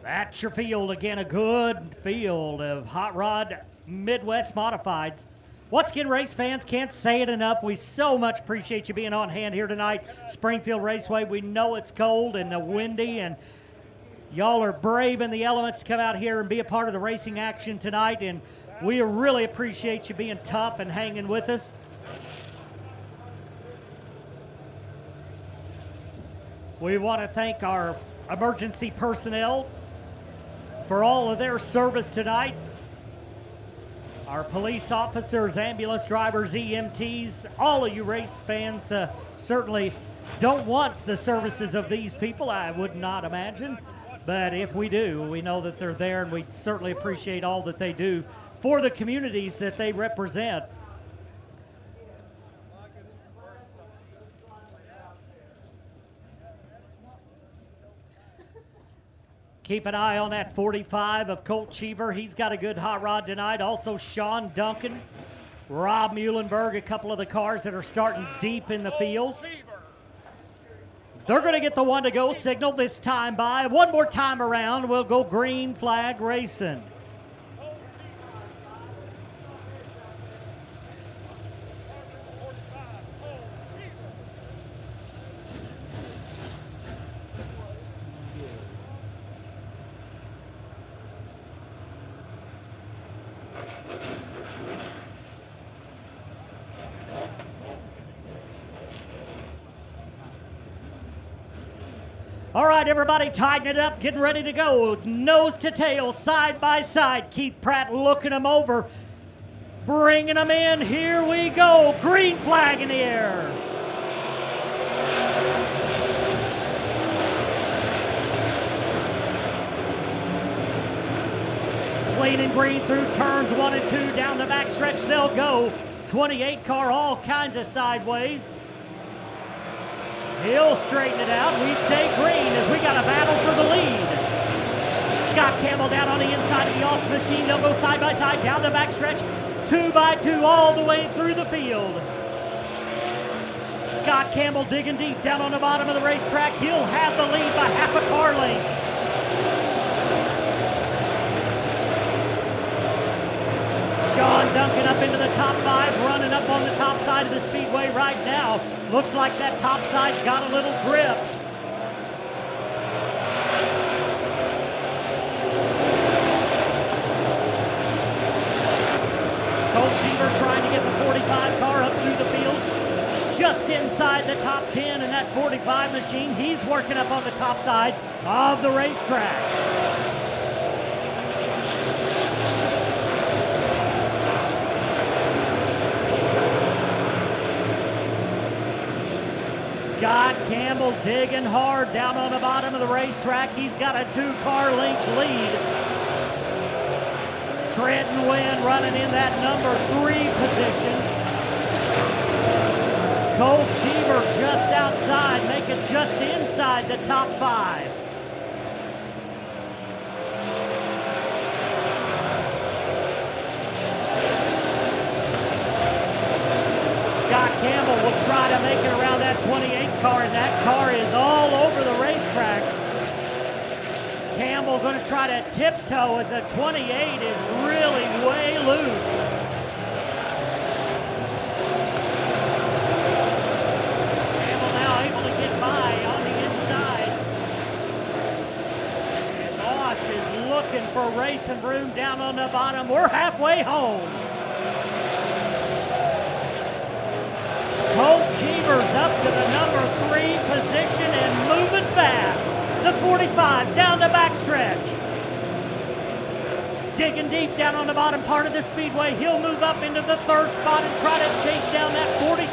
That's your field again, a good field of Hot Rod Midwest Modifieds. Once again, race fans, can't say it enough. We so much appreciate you being on hand here tonight. Springfield Raceway, we know it's cold and windy, and y'all are brave in the elements to come out here and be a part of the racing action tonight, and we really appreciate you being tough and hanging with us. We want to thank our emergency personnel for all of their service tonight. Our police officers, ambulance drivers, EMTs, all of you race fans certainly don't want the services of these people, I would not imagine. But if we do, we know that they're there, and we certainly appreciate all that they do for the communities that they represent. Keep an eye on that 45 of Colt Cheever. He's got a good hot rod tonight. Also Sean Duncan, Rob Muhlenberg, a couple of the cars that are starting deep in the field. They're going to get the one to go signal this time by. One more time around, we'll go green flag racing. All right, everybody, tighten it up, getting ready to go. Nose to tail, side by side. Keith Pratt looking them over, bringing them in. Here we go. Green flag in the air. Clean and green through turns 1 and 2. Down the backstretch they'll go. 28 car, all kinds of sideways. He'll straighten it out. We stay green as we got a battle for the lead. Scott Campbell down on the inside of the Austin machine. They'll go side by side down the backstretch, 2 by 2 all the way through the field. Scott Campbell digging deep down on the bottom of the racetrack. He'll have the lead by half a car length. Sean Duncan up into the top 5, running up on the top side of the speedway right now. Looks like that top side's got a little grip. Colt Cheever trying to get the 45 car up through the field. Just inside the top 10 in that 45 machine. He's working up on the top side of the racetrack. Scott Campbell digging hard down on the bottom of the racetrack. He's got a 2-car length lead. Trenton Wynn running in that number 3 position. Colt Cheever just outside, making just inside the top 5. Scott Campbell will try to make it around that 28 car, and that car is all over the racetrack. Campbell going to try to tiptoe as the 28 is really way loose. Campbell now able to get by on the inside. As Aust is looking for racing room down on the bottom. We're halfway home. Colt Cheever's up to the number 3 position and moving fast. The 45 down the backstretch. Digging deep down on the bottom part of the speedway. He'll move up into the 3rd spot and try to chase down that 42.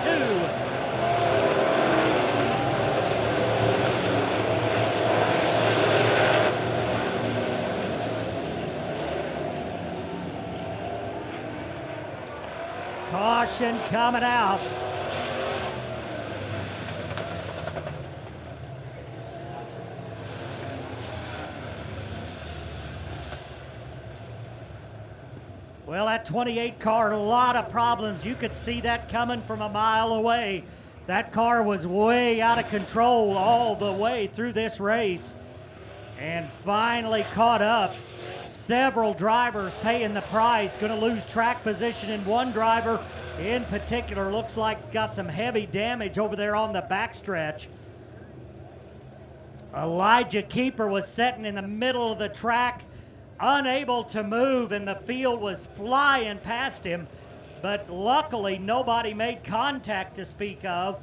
Caution coming out. Well, that 28 car, a lot of problems. You could see that coming from a mile away. That car was way out of control all the way through this race. and finally caught up. Several drivers paying the price, going to lose track position, and one driver in particular looks like got some heavy damage over there on the backstretch. Elijah Keeper was sitting in the middle of the track, unable to move, and the field was flying past him, but luckily nobody made contact to speak of.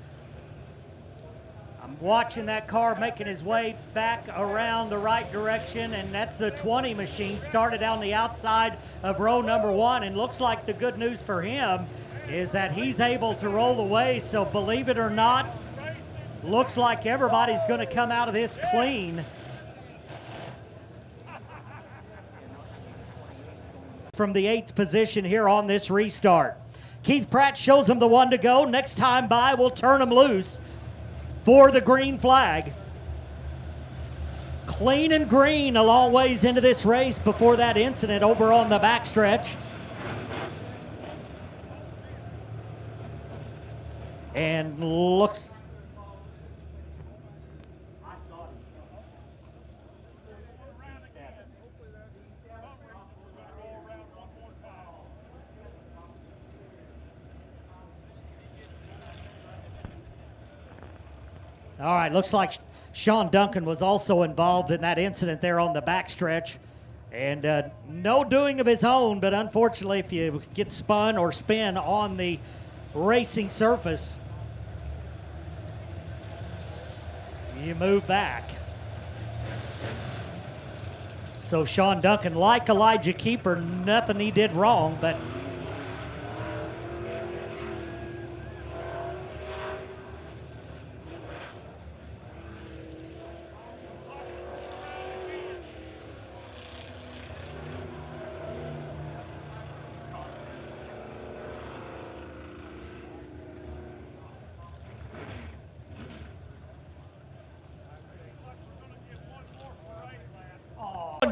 I'm watching that car making his way back around the right direction, and that's the 20 machine. Started on the outside of row number 1, and looks like the good news for him is that he's able to roll away. So believe it or not, looks like everybody's going to come out of this clean. From the 8th position here on this restart. Keith Pratt shows him the one to go. Next time by, we'll turn him loose for the green flag. Clean and green a long ways into this race before that incident over on the backstretch. And looks... All right, looks like Sean Duncan was also involved in that incident there on the backstretch. And no doing of his own, but unfortunately if you get spun or spin on the racing surface, you move back. So Sean Duncan, like Elijah Keeper, nothing he did wrong, but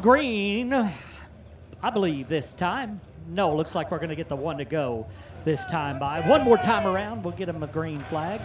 green, I believe this time. No, looks like we're going to get the one to go this time by. One more time around, we'll get him a green flag.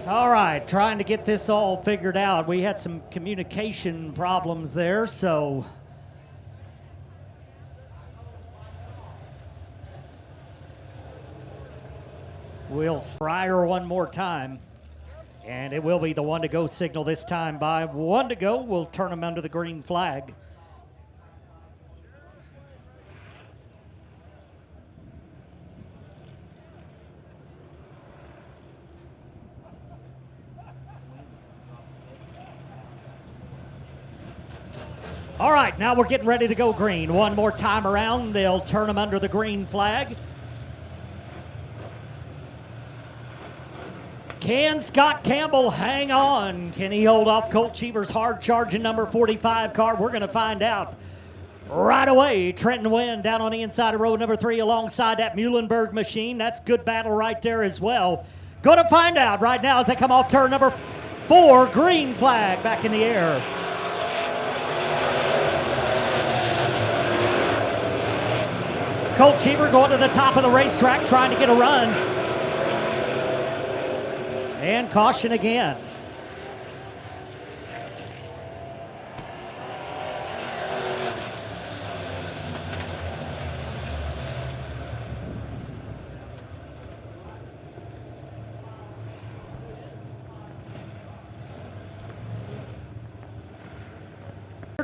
All right, trying to get this all figured out. We had some communication problems there, so we'll try her one more time, and it will be the one to go signal this time by. One to go, we'll turn them under the green flag. All right, now we're getting ready to go green. One more time around, they'll turn them under the green flag. Can Scott Campbell hang on? Can he hold off Colt Cheever's hard-charging number 45 car? We're going to find out right away. Trenton Wynn down on the inside of row number 3 alongside that Muhlenberg machine. That's good battle right there as well. Going to find out right now as they come off turn number 4. Green flag back in the air. Colt Cheever going to the top of the racetrack trying to get a run. And caution again.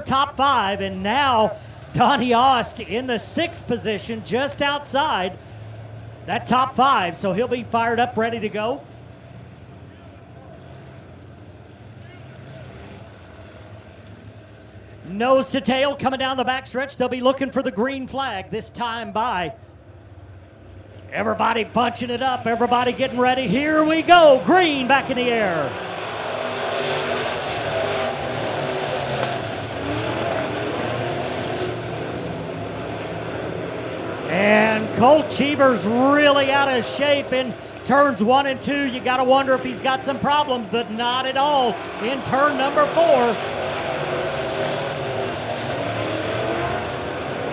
Top 5, and now Donnie Ost in the 6th position, just outside that top 5, so he'll be fired up, ready to go. Nose to tail coming down the backstretch. They'll be looking for the green flag this time by. Everybody punching it up, everybody getting ready. Here we go, green back in the air. Colt Cheever's really out of shape in turns 1 and 2. You got to wonder if he's got some problems, but not at all in turn number 4.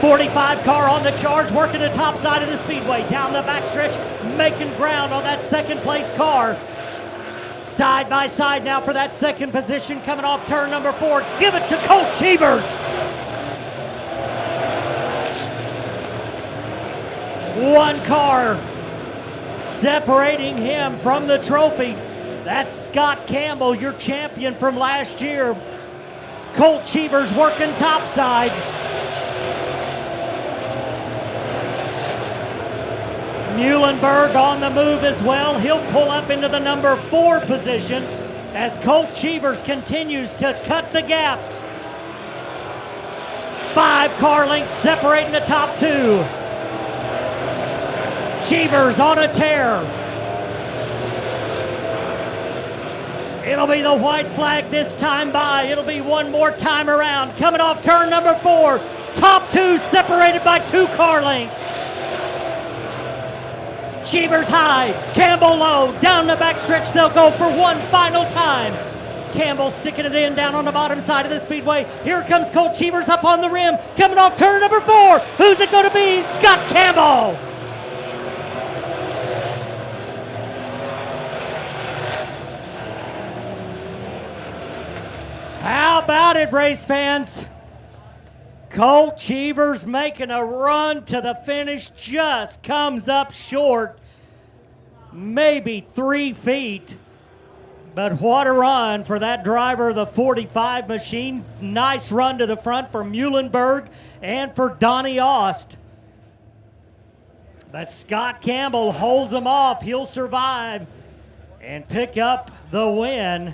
45 car on the charge, working the top side of the speedway, down the backstretch, making ground on that second place car. Side by side now for that second position, coming off turn number 4. Give it to Colt Cheevers. One car separating him from the trophy. That's Scott Campbell, your champion from last year. Colt Cheevers working topside. Muhlenberg on the move as well. He'll pull up into the number 4 position as Colt Cheevers continues to cut the gap. 5 car lengths separating the top 2. Cheevers on a tear. It'll be the white flag this time by. It'll be one more time around. Coming off turn number 4. Top 2 separated by 2 car lengths. Cheevers high, Campbell low, down the backstretch they'll go for one final time. Campbell sticking it in down on the bottom side of the speedway. Here comes Colt Cheevers up on the rim, coming off turn number 4. Who's it going to be? Scott Campbell. How about it, race fans? Colt Cheevers making a run to the finish, just comes up short, maybe 3 feet. But what a run for that driver of the 45 machine. Nice run to the front for Muhlenberg and for Donnie Ost. But Scott Campbell holds him off. He'll survive and pick up the win.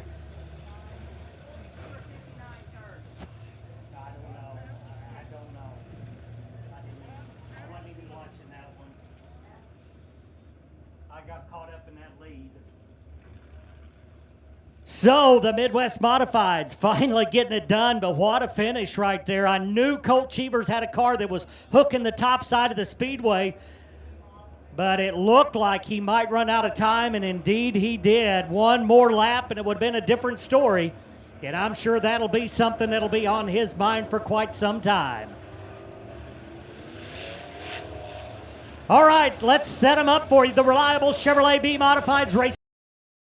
So the Midwest Modifieds finally getting it done, but what a finish right there. I knew Colt Cheevers had a car that was hooking the top side of the speedway, but it looked like he might run out of time, and indeed he did. One more lap and it would have been a different story, and I'm sure that'll be something that'll be on his mind for quite some time. All right, let's set him up for you. The reliable Chevrolet B Modifieds race.